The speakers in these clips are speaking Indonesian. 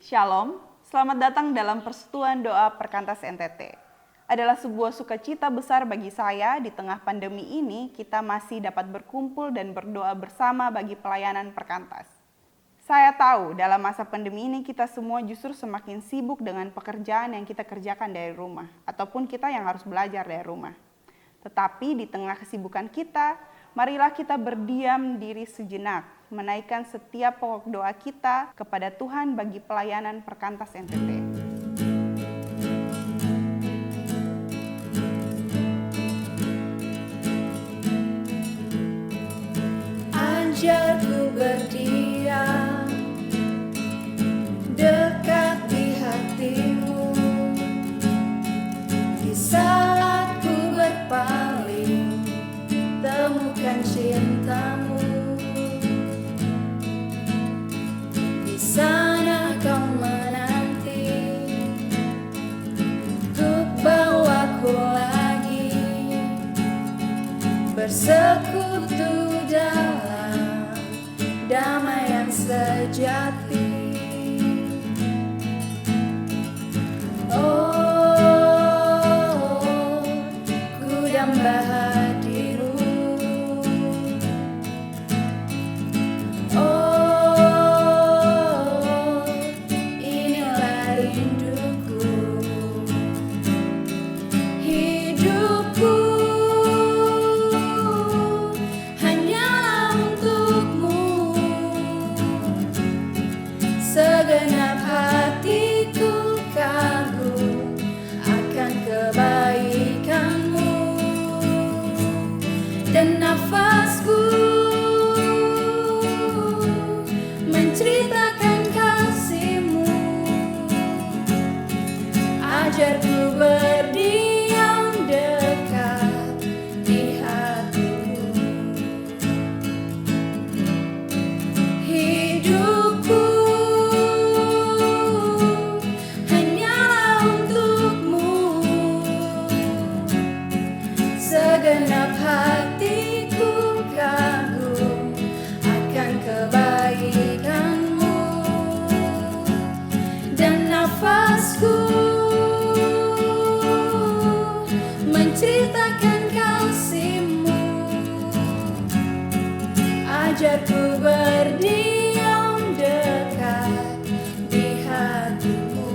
Shalom, selamat datang dalam Persekutuan Doa Perkantas NTT. Adalah sebuah sukacita besar bagi saya di tengah pandemi ini kita masih dapat berkumpul dan berdoa bersama bagi pelayanan Perkantas. Saya tahu dalam masa pandemi ini kita semua justru semakin sibuk dengan pekerjaan yang kita kerjakan dari rumah ataupun kita yang harus belajar dari rumah. Tetapi di tengah kesibukan kita, marilah kita berdiam diri sejenak, menaikkan setiap pokok doa kita kepada Tuhan bagi pelayanan Perkantas NTT. Ajarku berdiam dekat di hatimu, di saat ku berpaling, temukan cintamu. Di sana kau menanti, untuk bawaku lagi bersekutu dalam damai yang sejati. Oh, ku damba hadiru. Oh, inilah rinduku. Hidupku hanyalah untukmu. Segenap hatiku kagum akan kebaikanmu, dan nafasku menceritakan kasihmu. Ajarku berdiam dekat di hatimu. Hidupku hanyalah untukmu. Segenap hatiku kagum akan kebaikanmu, dan nafasku menceritakan kasihmu. Ajarku berdiam dekat di hatimu.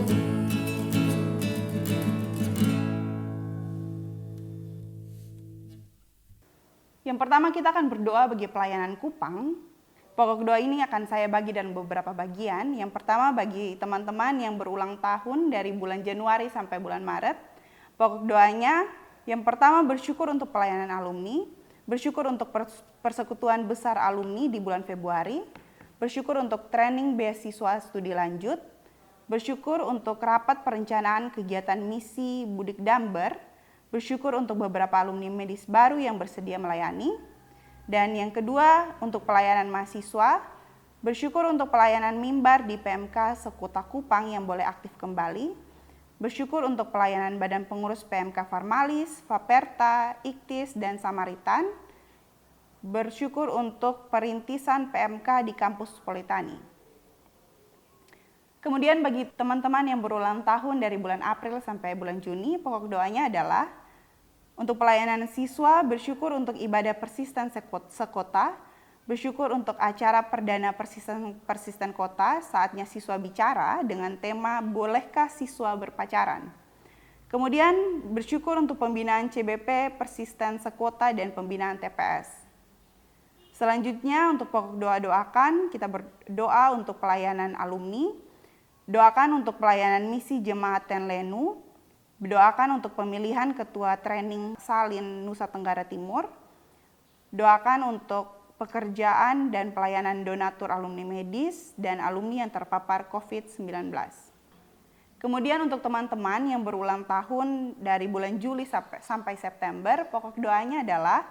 Yang pertama kita akan berdoa bagi pelayanan Kupang. Pokok doa ini akan saya bagi dalam beberapa bagian. Yang pertama bagi teman-teman yang berulang tahun dari bulan Januari sampai bulan Maret. Pokok doanya yang pertama bersyukur untuk pelayanan alumni, bersyukur untuk persekutuan besar alumni di bulan Februari, bersyukur untuk training beasiswa studi lanjut, bersyukur untuk rapat perencanaan kegiatan misi Budik Damber, bersyukur untuk beberapa alumni medis baru yang bersedia melayani, dan yang kedua untuk pelayanan mahasiswa, bersyukur untuk pelayanan mimbar di PMK Sekota Kupang yang boleh aktif kembali, bersyukur untuk pelayanan Badan Pengurus PMK Farmalis, Faperta, Iktis, dan Samaritan, bersyukur untuk perintisan PMK di kampus Politani. Kemudian bagi teman-teman yang berulang tahun dari bulan April sampai bulan Juni, pokok doanya adalah untuk pelayanan siswa, bersyukur untuk ibadah persisten sekota, bersyukur untuk acara perdana persisten kota, saatnya siswa bicara dengan tema Bolehkah Siswa Berpacaran. Kemudian bersyukur untuk pembinaan CBP, persisten sekota, dan pembinaan TPS. Selanjutnya untuk pokok doa-doakan, kita berdoa untuk pelayanan alumni, doakan untuk pelayanan misi Jemaat Tenlenu, doakan untuk pemilihan Ketua Training Salin Nusa Tenggara Timur, doakan untuk pekerjaan dan pelayanan donatur alumni medis dan alumni yang terpapar COVID-19. Kemudian untuk teman-teman yang berulang tahun dari bulan Juli sampai September, pokok doanya adalah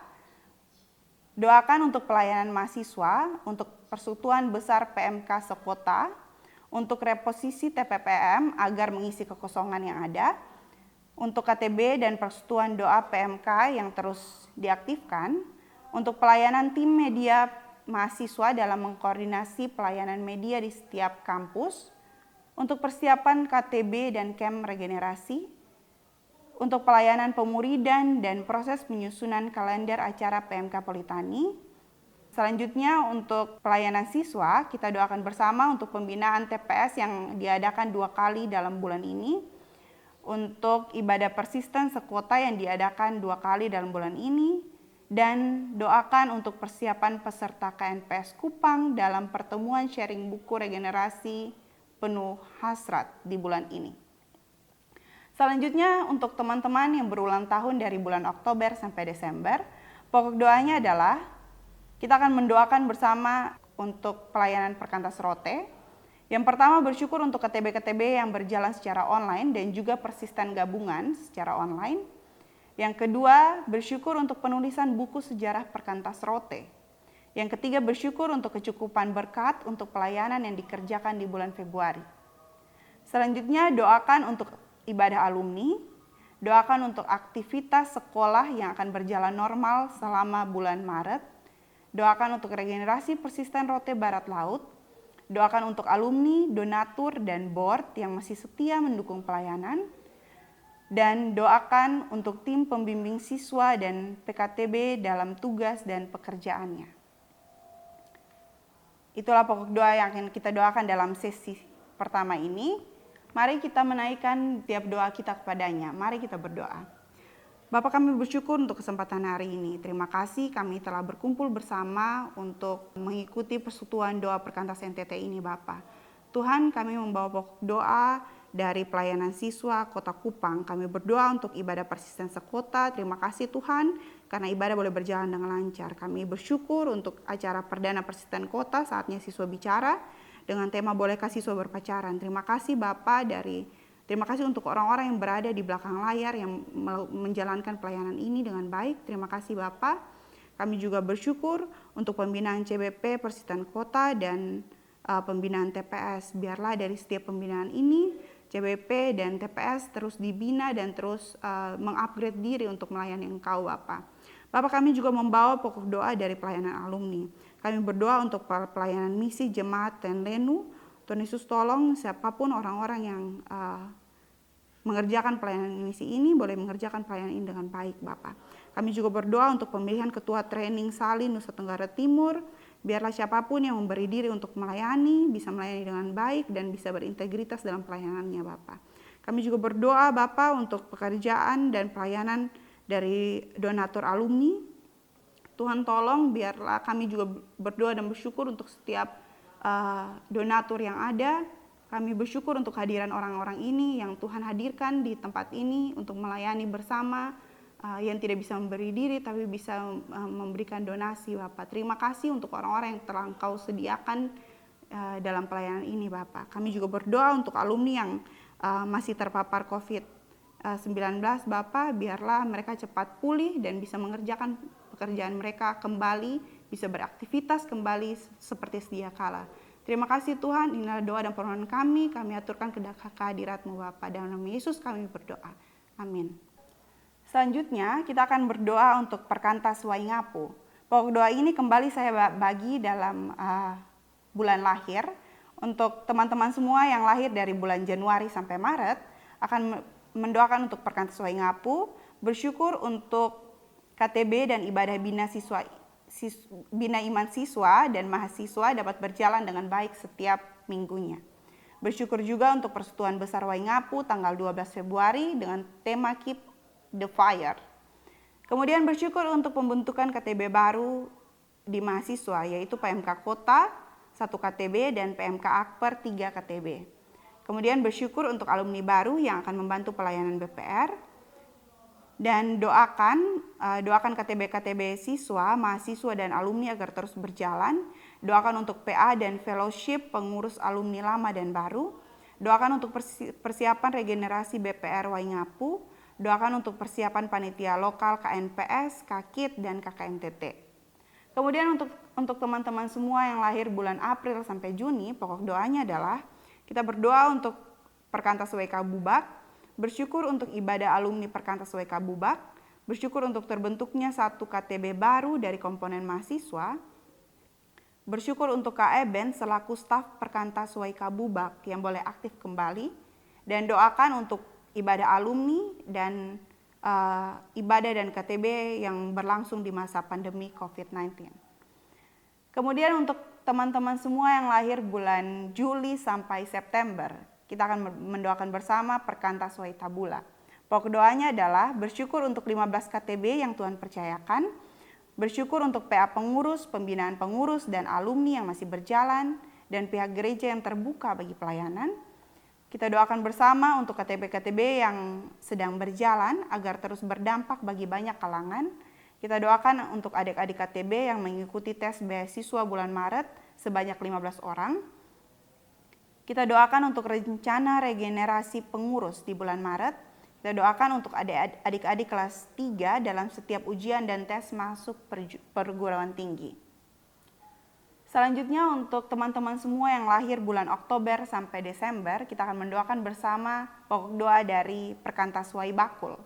doakan untuk pelayanan mahasiswa, untuk Persekutuan Besar PMK Sekota, untuk reposisi TPPM agar mengisi kekosongan yang ada, untuk KTB dan Persekutuan Doa PMK yang terus diaktifkan, untuk pelayanan tim media mahasiswa dalam mengkoordinasi pelayanan media di setiap kampus, untuk persiapan KTB dan camp regenerasi, untuk pelayanan pemuridan dan proses penyusunan kalender acara PMK Politani. Selanjutnya untuk pelayanan siswa, kita doakan bersama untuk pembinaan TPS yang diadakan 2 kali dalam bulan ini, untuk ibadah persisten sekota yang diadakan 2 kali dalam bulan ini, dan doakan untuk persiapan peserta KNPS Kupang dalam pertemuan sharing buku regenerasi penuh hasrat di bulan ini. Selanjutnya untuk teman-teman yang berulang tahun dari bulan Oktober sampai Desember, pokok doanya adalah kita akan mendoakan bersama untuk pelayanan Perkantas Rote. Yang pertama bersyukur untuk KTB-KTB yang berjalan secara online dan juga persisten gabungan secara online. Yang kedua, bersyukur untuk penulisan buku sejarah Perkantas Rote. Yang ketiga, bersyukur untuk kecukupan berkat untuk pelayanan yang dikerjakan di bulan Februari. Selanjutnya, doakan untuk ibadah alumni, doakan untuk aktivitas sekolah yang akan berjalan normal selama bulan Maret, doakan untuk regenerasi persisten Rote Barat Laut, doakan untuk alumni, donatur, dan board yang masih setia mendukung pelayanan, dan doakan untuk tim pembimbing siswa dan PKTB dalam tugas dan pekerjaannya. Itulah pokok doa yang akan kita doakan dalam sesi pertama ini. Mari kita menaikkan tiap doa kita kepadanya. Mari kita berdoa. Bapa, kami bersyukur untuk kesempatan hari ini. Terima kasih kami telah berkumpul bersama untuk mengikuti persekutuan doa Perkantas NTT ini, Bapa. Tuhan, kami membawa pokok doa dari pelayanan siswa Kota Kupang. Kami berdoa untuk ibadah persisten sekota. Terima kasih Tuhan karena ibadah boleh berjalan dengan lancar. Kami bersyukur untuk acara perdana persisten kota, saatnya siswa bicara dengan tema bolehkah siswa berpacaran. Terima kasih Bapak terima kasih untuk orang-orang yang berada di belakang layar yang menjalankan pelayanan ini dengan baik. Terima kasih Bapak. Kami juga bersyukur untuk pembinaan CBP persisten kota dan pembinaan TPS. Biarlah dari setiap pembinaan ini CBP dan TPS terus dibina dan terus mengupgrade diri untuk melayani Engkau Bapak. Bapak, kami juga membawa pokok doa dari pelayanan alumni. Kami berdoa untuk pelayanan misi jemaat dan Lenu. Tuhan Yesus tolong siapapun orang-orang yang mengerjakan pelayanan misi ini boleh mengerjakan pelayanan ini dengan baik Bapak. Kami juga berdoa untuk pemilihan ketua training Salin Nusa Tenggara Timur. Biarlah siapapun yang memberi diri untuk melayani, bisa melayani dengan baik dan bisa berintegritas dalam pelayanannya Bapak. Kami juga berdoa Bapak untuk pekerjaan dan pelayanan dari donatur alumni. Tuhan tolong biarlah kami juga berdoa dan bersyukur untuk setiap donatur yang ada. Kami bersyukur untuk kehadiran orang-orang ini yang Tuhan hadirkan di tempat ini untuk melayani bersama, yang tidak bisa memberi diri tapi bisa memberikan donasi Bapak. Terima kasih untuk orang-orang yang telah Engkau sediakan dalam pelayanan ini Bapak. Kami juga berdoa untuk alumni yang masih terpapar COVID-19 Bapak, biarlah mereka cepat pulih dan bisa mengerjakan pekerjaan mereka kembali, bisa beraktivitas kembali seperti sedia kala. Terima kasih Tuhan, inilah doa dan permohonan kami aturkan ke kehadirat-Mu Bapa. Dalam nama Yesus kami berdoa. Amin. Selanjutnya kita akan berdoa untuk Perkantas Waingapu. Pokok doa ini kembali saya bagi dalam bulan lahir. Untuk teman-teman semua yang lahir dari bulan Januari sampai Maret, akan mendoakan untuk Perkantas Waingapu, bersyukur untuk KTB dan ibadah bina iman siswa dan mahasiswa dapat berjalan dengan baik setiap minggunya. Bersyukur juga untuk Persekutuan Besar Waingapu tanggal 12 Februari dengan tema Keep the Fire. Kemudian bersyukur untuk pembentukan KTB baru di mahasiswa, yaitu PMK Kota 1 KTB dan PMK Akper 3 KTB. Kemudian bersyukur untuk alumni baru yang akan membantu pelayanan BPR. Dan doakan KTB-KTB siswa, mahasiswa dan alumni agar terus berjalan. Doakan untuk PA dan fellowship pengurus alumni lama dan baru. Doakan untuk persiapan regenerasi BPR Waingapu. Doakan untuk persiapan panitia lokal KNPS, KKIT, dan KKMTT. Kemudian untuk teman-teman semua yang lahir bulan April sampai Juni, pokok doanya adalah kita berdoa untuk Perkantas WK Bubak, bersyukur untuk ibadah alumni Perkantas WK Bubak, bersyukur untuk terbentuknya 1 KTB baru dari komponen mahasiswa, Bersyukur untuk Kak Eben selaku staf Perkantas Waikabubak yang boleh aktif kembali, dan doakan untuk ibadah alumni dan ibadah dan KTB yang berlangsung di masa pandemi COVID-19. Kemudian untuk teman-teman semua yang lahir bulan Juli sampai September, kita akan mendoakan bersama Perkantas Waitabula. Pokok doanya adalah bersyukur untuk 15 KTB yang Tuhan percayakan, bersyukur untuk PA pengurus, pembinaan pengurus, dan alumni yang masih berjalan, dan pihak gereja yang terbuka bagi pelayanan. Kita doakan bersama untuk KTB-KTB yang sedang berjalan agar terus berdampak bagi banyak kalangan. Kita doakan untuk adik-adik KTB yang mengikuti tes beasiswa bulan Maret sebanyak 15 orang. Kita doakan untuk rencana regenerasi pengurus di bulan Maret. Kita doakan untuk adik-adik kelas 3 dalam setiap ujian dan tes masuk perguruan tinggi. Selanjutnya untuk teman-teman semua yang lahir bulan Oktober sampai Desember, kita akan mendoakan bersama pokok doa dari Perkantas Waibakul.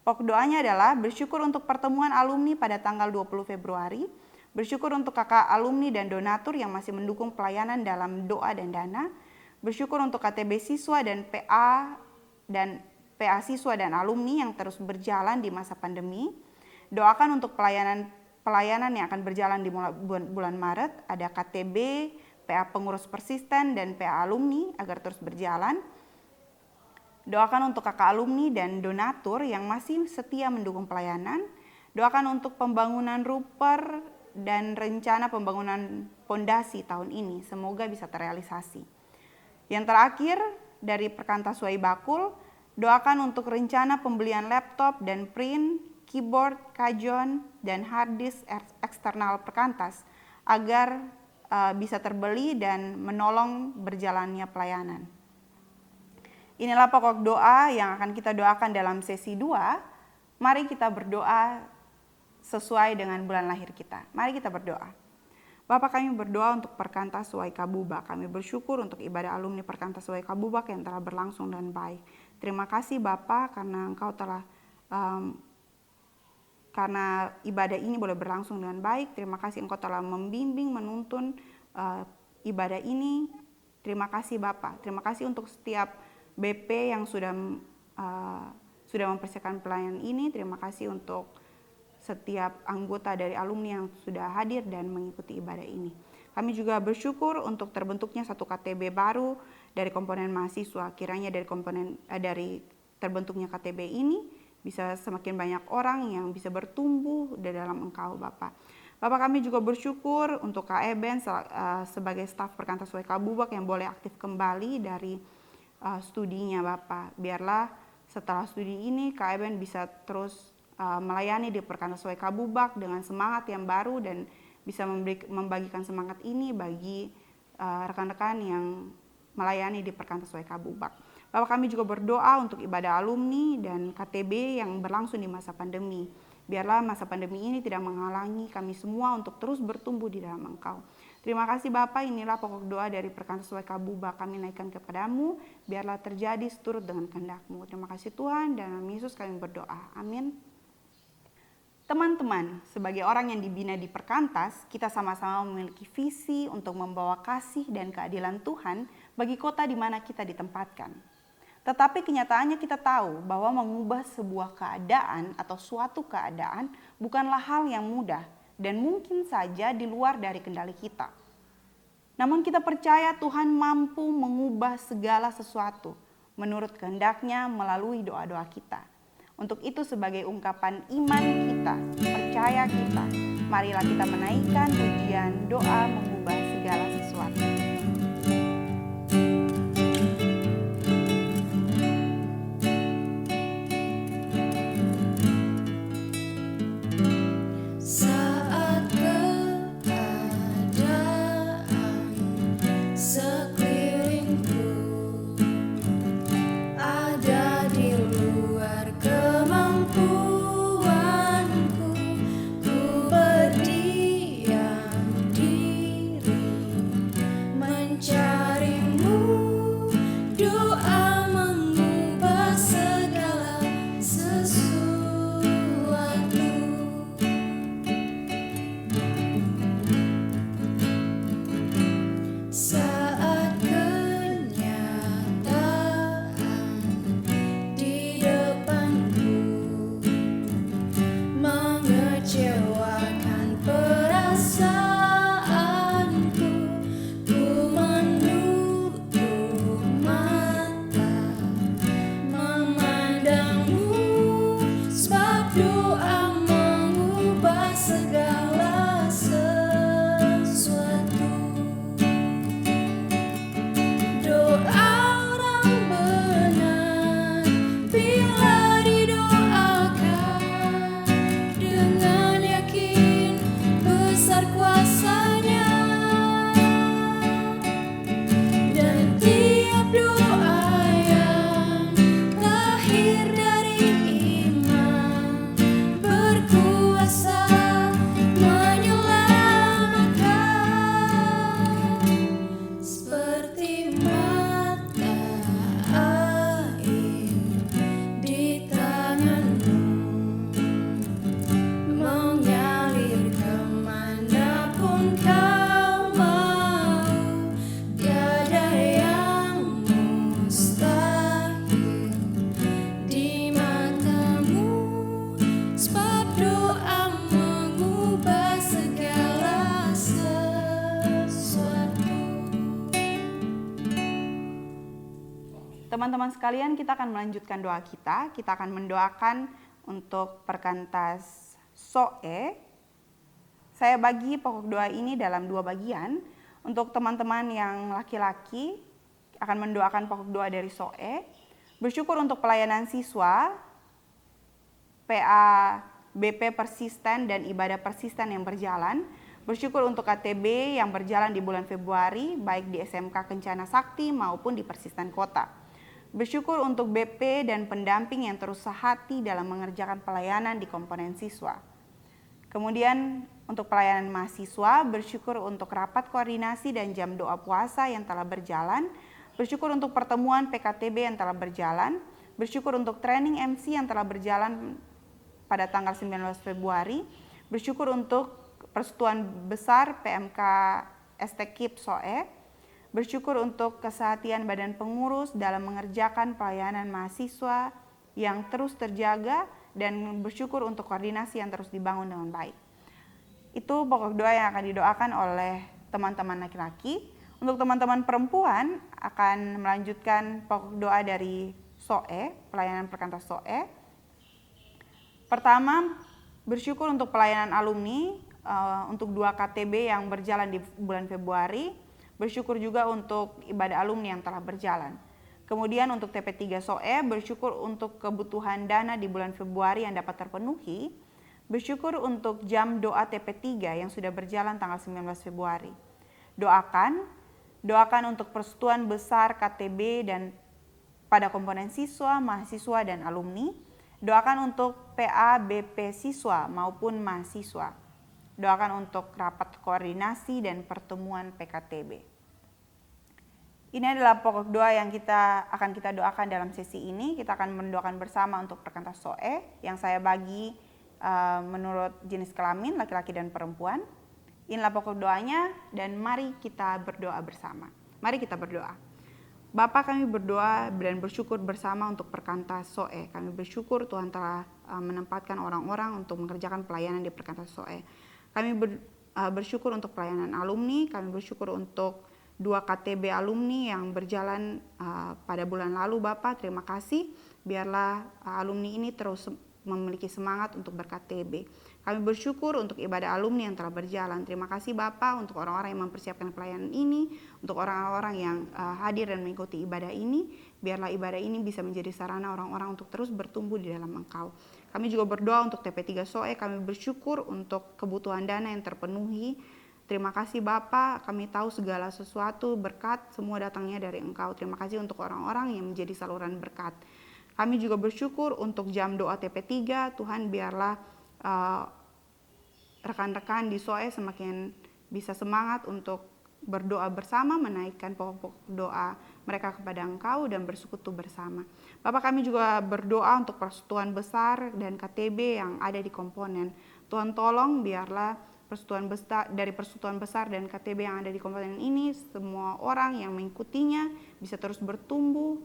Pokok doanya adalah bersyukur untuk pertemuan alumni pada tanggal 20 Februari, bersyukur untuk kakak alumni dan donatur yang masih mendukung pelayanan dalam doa dan dana, bersyukur untuk KTB siswa dan PA siswa dan alumni yang terus berjalan di masa pandemi. Doakan untuk pelayanan yang akan berjalan di bulan Maret, ada KTB, PA pengurus persisten, dan PA alumni agar terus berjalan. Doakan untuk kakak alumni dan donatur yang masih setia mendukung pelayanan. Doakan untuk pembangunan Ruper dan rencana pembangunan pondasi tahun ini, semoga bisa terrealisasi. Yang terakhir dari Perkantas Waibakul, doakan untuk rencana pembelian laptop dan print, keyboard, kajon, dan hard disk eksternal Perkantas agar bisa terbeli dan menolong berjalannya pelayanan. Inilah pokok doa yang akan kita doakan dalam sesi 2. Mari kita berdoa sesuai dengan bulan lahir kita. Mari kita berdoa. Bapa, kami berdoa untuk Perkantas Waikabubak. Kami bersyukur untuk ibadah alumni Perkantas Waikabubak yang telah berlangsung dengan baik. Terima kasih Bapa karena Engkau telah karena ibadah ini boleh berlangsung dengan baik. Terima kasih Engkau telah membimbing, menuntun ibadah ini. Terima kasih Bapa. Terima kasih untuk setiap BP yang sudah mempersiapkan pelayanan ini. Terima kasih untuk setiap anggota dari alumni yang sudah hadir dan mengikuti ibadah ini. Kami juga bersyukur untuk terbentuknya satu KTB baru dari komponen mahasiswa. Kiranya dari terbentuknya KTB ini bisa semakin banyak orang yang bisa bertumbuh di dalam Engkau Bapa. Bapak, kami juga bersyukur untuk Kak Eben sebagai staf Perkantas Waikabubak yang boleh aktif kembali dari studinya Bapak. Biarlah setelah studi ini Kak Eben bisa terus melayani di Perkantas Waikabubak dengan semangat yang baru dan bisa membagikan semangat ini bagi rekan-rekan yang melayani di Perkantas Waikabubak. Bapak, kami juga berdoa untuk ibadah alumni dan KTB yang berlangsung di masa pandemi. Biarlah masa pandemi ini tidak menghalangi kami semua untuk terus bertumbuh di dalam Engkau. Terima kasih Bapak, inilah pokok doa dari Perkantas Waikabubak kami naikkan kepadamu. Biarlah terjadi seturut dengan kehendak-Mu. Terima kasih Tuhan, dan dalam Yesus kami berdoa. Amin. Teman-teman, sebagai orang yang dibina di Perkantas, kita sama-sama memiliki visi untuk membawa kasih dan keadilan Tuhan bagi kota di mana kita ditempatkan. Tetapi kenyataannya kita tahu bahwa mengubah sebuah keadaan atau suatu keadaan bukanlah hal yang mudah dan mungkin saja di luar dari kendali kita. Namun kita percaya Tuhan mampu mengubah segala sesuatu menurut kehendak-Nya melalui doa-doa kita. Untuk itu sebagai ungkapan iman kita, percaya kita, marilah kita menaikkan pujian doa mengubah segala sesuatu. Saat keadaan sekelilingku ada di luar kemampuanku, ku berdiam diri Teman-teman sekalian, kita akan melanjutkan doa kita. Kita akan mendoakan untuk Perkantas SOE. Saya bagi pokok doa ini dalam 2 bagian. Untuk teman-teman yang laki-laki akan mendoakan pokok doa dari SOE. Bersyukur untuk pelayanan siswa, PA BP persisten dan ibadah persisten yang berjalan. Bersyukur untuk KTB yang berjalan di bulan Februari, baik di SMK Kencana Sakti maupun di Persisten Kota. Bersyukur untuk BP dan pendamping yang terus sehati dalam mengerjakan pelayanan di komponen siswa. Kemudian untuk pelayanan mahasiswa, bersyukur untuk rapat koordinasi dan jam doa puasa yang telah berjalan. Bersyukur untuk pertemuan PKTB yang telah berjalan. Bersyukur untuk training MC yang telah berjalan pada tanggal 19 Februari. Bersyukur untuk Persekutuan Besar PMK STKIP SOE. Bersyukur untuk kesehatan badan pengurus dalam mengerjakan pelayanan mahasiswa yang terus terjaga, dan bersyukur untuk koordinasi yang terus dibangun dengan baik. Itu pokok doa yang akan didoakan oleh teman-teman laki-laki. Untuk teman-teman perempuan akan melanjutkan pokok doa dari SOE, pelayanan Perkantas SOE. Pertama, bersyukur untuk pelayanan alumni untuk 2 KTB yang berjalan di bulan Februari. Bersyukur juga untuk ibadah alumni yang telah berjalan. Kemudian untuk TP3 SOE, bersyukur untuk kebutuhan dana di bulan Februari yang dapat terpenuhi. Bersyukur untuk jam doa TP3 yang sudah berjalan tanggal 19 Februari. Doakan untuk Persekutuan Besar KTB dan pada komponen siswa, mahasiswa, dan alumni. Doakan untuk PA BP siswa maupun mahasiswa. Doakan untuk rapat koordinasi dan pertemuan PKTB. Ini adalah pokok doa yang akan kita doakan dalam sesi ini. Kita akan mendoakan bersama untuk Perkantas SOE yang saya bagi menurut jenis kelamin, laki-laki dan perempuan. Inilah pokok doanya, dan mari kita berdoa bersama. Mari kita berdoa. Bapa, kami berdoa dan bersyukur bersama untuk Perkantas SOE. Kami bersyukur Tuhan telah menempatkan orang-orang untuk mengerjakan pelayanan di Perkantas SOE. Kami bersyukur untuk pelayanan alumni, kami bersyukur untuk 2 KTB alumni yang berjalan pada bulan lalu. Bapak, terima kasih. Biarlah alumni ini terus memiliki semangat untuk ber-KTB. Kami bersyukur untuk ibadah alumni yang telah berjalan. Terima kasih Bapak untuk orang-orang yang mempersiapkan pelayanan ini, untuk orang-orang yang hadir dan mengikuti ibadah ini. Biarlah ibadah ini bisa menjadi sarana orang-orang untuk terus bertumbuh di dalam Engkau. Kami juga berdoa untuk TP3 SOE, kami bersyukur untuk kebutuhan dana yang terpenuhi. Terima kasih Bapak, kami tahu segala sesuatu berkat semua datangnya dari Engkau. Terima kasih untuk orang-orang yang menjadi saluran berkat. Kami juga bersyukur untuk jam doa TP3, Tuhan biarlah rekan-rekan di SOE semakin bisa semangat untuk berdoa bersama, menaikkan pokok doa mereka kepada Engkau dan bersekutu bersama. Bapak, kami juga berdoa untuk Persekutuan Besar dan KTB yang ada di komponen. Tuhan tolong biarlah dari Persekutuan Besar dan KTB yang ada di komponen ini, semua orang yang mengikutinya bisa terus bertumbuh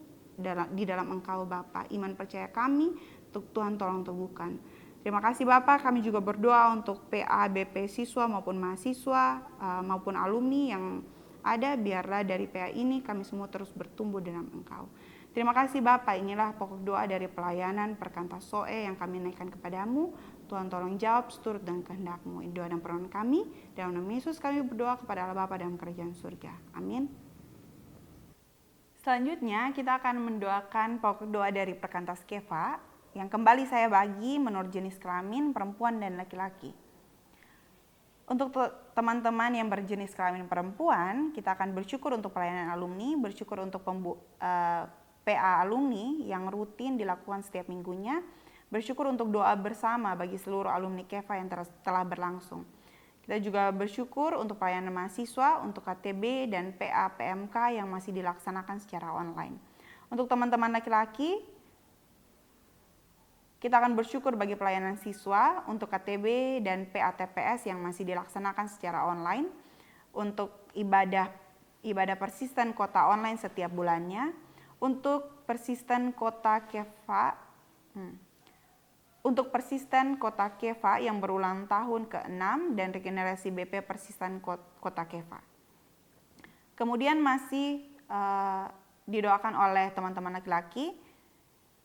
di dalam Engkau Bapa. Iman percaya kami, Tuhan tolong teguhkan. Terima kasih Bapak, kami juga berdoa untuk PA BP siswa maupun mahasiswa maupun alumni yang ada, biarlah dari PA ini kami semua terus bertumbuh dalam Engkau. Terima kasih Bapak, inilah pokok doa dari pelayanan Perkantas SOE yang kami naikkan kepadamu. Tuhan tolong jawab seturut dan kehendak-Mu. Doa dan permohonan kami, dalam nama Yesus kami berdoa kepada Allah Bapa dalam kerajaan surga. Amin. Selanjutnya kita akan mendoakan pokok doa dari Perkantas KEFA yang kembali saya bagi menurut jenis kelamin perempuan dan laki-laki. Untuk teman-teman yang berjenis kelamin perempuan, kita akan bersyukur untuk pelayanan alumni, bersyukur untuk PA alumni yang rutin dilakukan setiap minggunya, bersyukur untuk doa bersama bagi seluruh alumni KEFA yang telah berlangsung. Kita juga bersyukur untuk pelayanan mahasiswa, untuk KTB dan PA PMK yang masih dilaksanakan secara online. Untuk teman-teman laki-laki, kita akan bersyukur bagi pelayanan siswa, untuk KTB dan PA TPS yang masih dilaksanakan secara online, untuk ibadah persisten kota online setiap bulannya, untuk persisten kota KEFA, untuk persisten kota KEFA yang berulang tahun ke-6 dan regenerasi BP persisten kota KEFA. Kemudian masih didoakan oleh teman-teman laki-laki.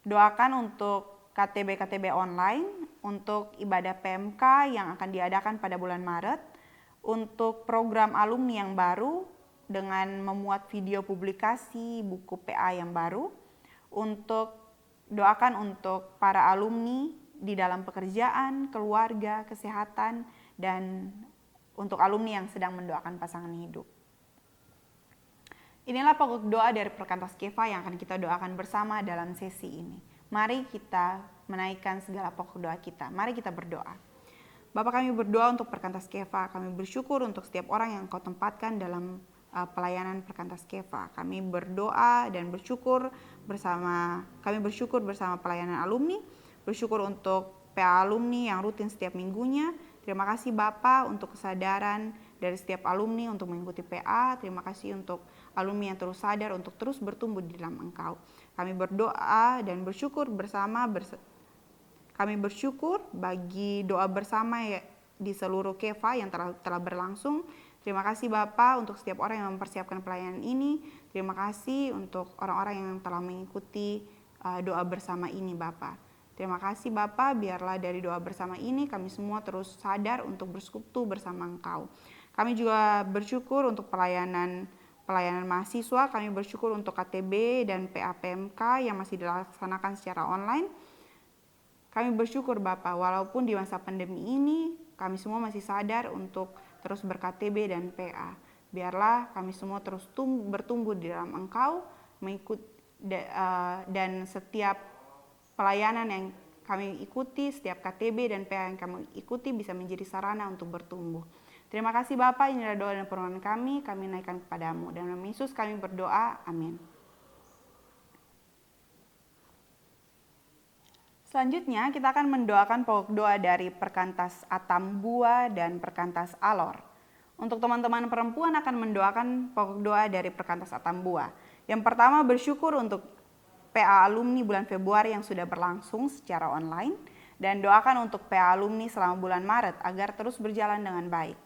Doakan untuk KTB online, untuk ibadah PMK yang akan diadakan pada bulan Maret, untuk program alumni yang baru dengan memuat video publikasi buku PA yang baru, doakan untuk para alumni di dalam pekerjaan, keluarga, kesehatan, dan untuk alumni yang sedang mendoakan pasangan hidup. Inilah pokok doa dari Perkantas Kefah yang akan kita doakan bersama dalam sesi ini. Mari kita menaikkan segala pokok doa kita. Mari kita berdoa. Bapa, kami berdoa untuk Perkantas Kefah. Kami bersyukur untuk setiap orang yang Kau tempatkan dalam pelayanan Perkantas Kefah. Kami berdoa dan bersyukur bersama pelayanan alumni, bersyukur untuk PA alumni yang rutin setiap minggunya. Terima kasih Bapa untuk kesadaran dari setiap alumni untuk mengikuti PA. Terima kasih untuk alumni yang terus sadar untuk terus bertumbuh di dalam Engkau. Kami berdoa dan bersyukur kami bersyukur bagi doa bersama di seluruh Kefah yang telah berlangsung. Terima kasih Bapa untuk setiap orang yang mempersiapkan pelayanan ini. Terima kasih untuk orang-orang yang telah mengikuti doa bersama ini Bapa. Terima kasih Bapa, biarlah dari doa bersama ini kami semua terus sadar untuk bersekutu bersama Engkau. Kami juga bersyukur untuk pelayanan mahasiswa, kami bersyukur untuk KTB dan PA-PMK yang masih dilaksanakan secara online. Kami bersyukur Bapa, walaupun di masa pandemi ini kami semua masih sadar untuk terus ber-KTB dan PA. Biarlah kami semua terus bertumbuh di dalam Engkau, dan setiap pelayanan yang kami ikuti, setiap KTB dan PA yang kami ikuti bisa menjadi sarana untuk bertumbuh. Terima kasih Bapa, inilah doa dan permohonan kami naikkan kepadamu. Dalam nama Yesus kami berdoa, amin. Selanjutnya kita akan mendoakan pokok doa dari Perkantas Atambua dan Perkantas Alor. Untuk teman-teman perempuan akan mendoakan pokok doa dari Perkantas Atambua. Yang pertama, bersyukur untuk PA alumni bulan Februari yang sudah berlangsung secara online, dan doakan untuk PA alumni selama bulan Maret agar terus berjalan dengan baik.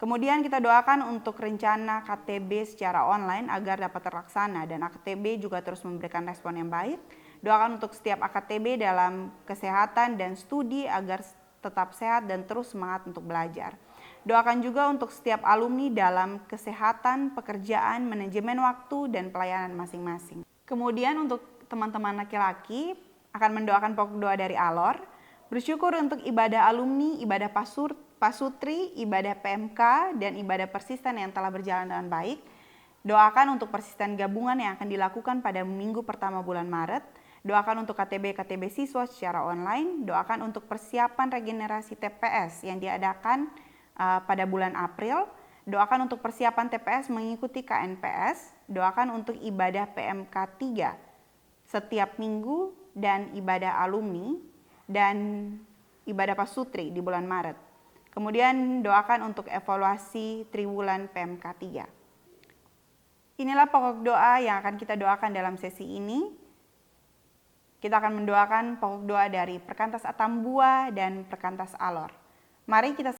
Kemudian kita doakan untuk rencana KTB secara online agar dapat terlaksana dan AKTB juga terus memberikan respon yang baik. Doakan untuk setiap AKTB dalam kesehatan dan studi agar tetap sehat dan terus semangat untuk belajar. Doakan juga untuk setiap alumni dalam kesehatan, pekerjaan, manajemen waktu, dan pelayanan masing-masing. Kemudian untuk teman-teman laki-laki akan mendoakan pokok doa dari Alor. Bersyukur untuk ibadah alumni, ibadah pasutri, ibadah PMK, dan ibadah persisten yang telah berjalan dengan baik. Doakan untuk persisten gabungan yang akan dilakukan pada minggu pertama bulan Maret. Doakan untuk KTB siswa secara online. Doakan untuk persiapan regenerasi TPS yang diadakan pada bulan April. Doakan untuk persiapan TPS mengikuti KNPS. Doakan untuk ibadah PMK 3 setiap minggu dan ibadah alumni dan ibadah pasutri di bulan Maret. Kemudian doakan untuk evaluasi triwulan PMK 3. Inilah pokok doa yang akan kita doakan dalam sesi ini. Kita akan mendoakan pokok doa dari Perkantas Atambua dan Perkantas Alor. Mari kita